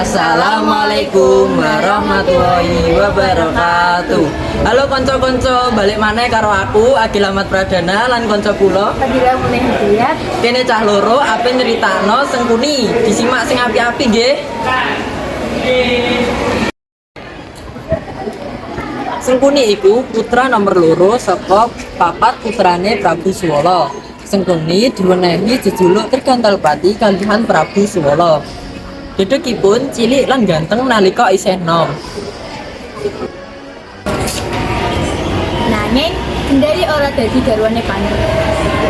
Assalamualaikum warahmatullahi wabarakatuh. Halo konco-konco, balik maneh karo aku Agil Ahmad Pradana lan konco kula Fadila Muneh Hidayat. kene cah loro ape nyeritakno Sengkuni. Disimak sing api-api nggih. Sengkuni iku putra nomor loro saka papat putrane Prabu Suwala. Sengkuni diwenehi jejuluk Trigantalpati kalihan Prabu Suwala. Dedekipun cilik lan ganteng nalika isih nom. Nanging Gendari ora dadi garwane Pandhu.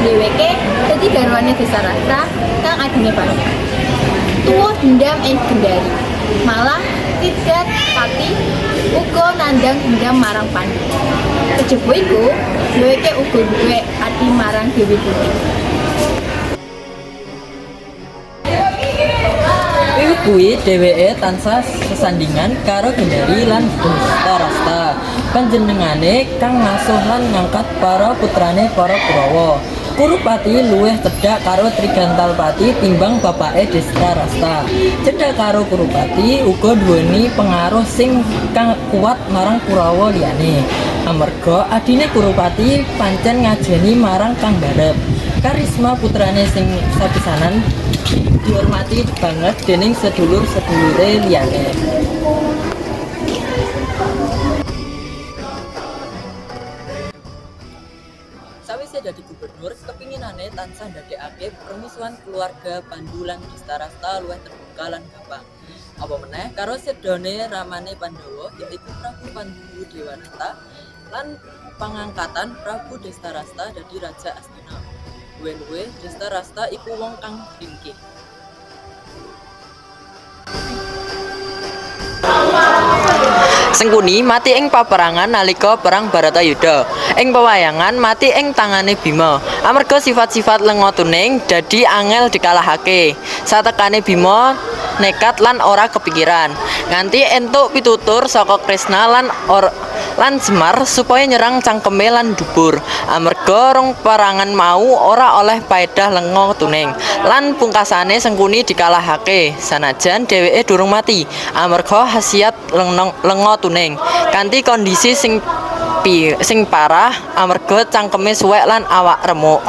Dheweke dadi garwane Desarastra kang adine Pandhu. Tuwuh dendam ing Gendari. Malah Trigantalpati uga nandhang dendam marang Pandhu. Kejaba iku, dheweke uga duwe ati marang Dewi Kunti. Kuwi dheweke tansah sesandingan karo Gendari lan Destarasta. Panjenengane kang ngasuh lan ngangkat para putrane para Kurawa. Kurupati luwih cedhak karo Trigantalpati timbang bapake Destarasta. Cedhak karo Kurupati uga duweni pengaruh sing kang kuat marang Kurawa liyane. Amarga adine Kurupati pancen ngajeni marang Kang Barep. Karisma putrane sing sapisanan dihormati banget dening sedulur-sedulure liyane. Sawise dadi gubernur, kepinginane tansah ndadekake permusuhan keluarga Pandhu lan Destarasta luwih terbuka lan gampang. Apa meneh karo sedone ramane Pandhawa yaiku Prabu Pandhu Dewanata lan pangangkatan Prabu Destarasta dadi Raja Astina. Luwih-luwih Destarasta iku wong kang ringkih. Sengkuni mati ing paperangan nalika perang Baratayuda. Ing pewayangan mati ing tangane Bima. Amarga sifat-sifat lenga tuning dadi angel dikalahake. Satekane Bima nekat lan ora kepikiran. Nganti entuk pitutur saka Kresna lan Semar supaya nyerang cangkeme lan dubur. Amarga rong perangan mau ora oleh paedah lenga tuning. Lan pungkasane Sengkuni dikalahake. Sanajan dheweke durung mati. Amarga khasiat lenga tuning. Kanthi kondisi sing parah amarga cangkeme suwek lan awak remuk.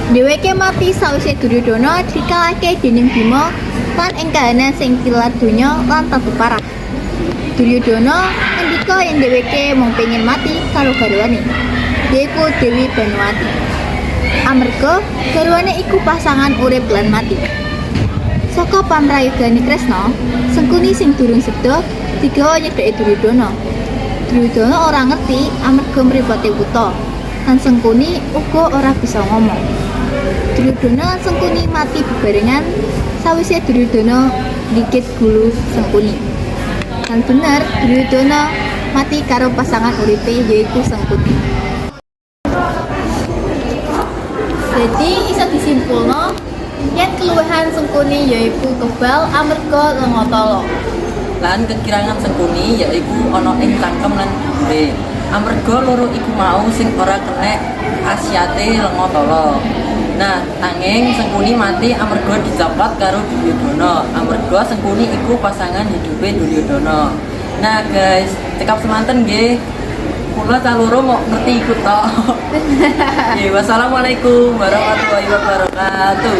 Dheweke mati sawise Duryudana dikalahke dening Bima lan ing kahanan sing tilar donya lan tatu parah. Duryudana ngendika yen dheweke mung pengin mati karo garwane, yaiku Dewi Banwati. Amarga garwane iku pasangan urip lan mati. Saka pamrayogane Kresna, Sengkuni sing durung seda digawa nyedhaki Duryudana. Duryudana ora ngerti amarga mripote wuta, lan Sengkuni uga ora bisa ngomong. Duryudana lan Sengkuni mati bebarengan sawise Duryudana dikit gulu Sengkuni. Lan bener Duryudana mati karo pasangan uripe yaiku Sengkuni. Jadi iso disimpulno yen keluwihan Sengkuni yaiku kebal amarga lenga tala. Lan kekirangan Sengkuni yaiku ana ing cangkem lan dubure. Amarga loro iku mau sing ora kenek khasiate lenga tala. Nah, nanging Sengkuni mati amarga dicopot karo Duryudana. Amarga Sengkuni iku pasangan hidupe Duryudana. Nah, guys, cekap semanten nggih. Kula cah loro mau ngerti ikut tok. Wassalamualaikum warahmatullahi wabarakatuh.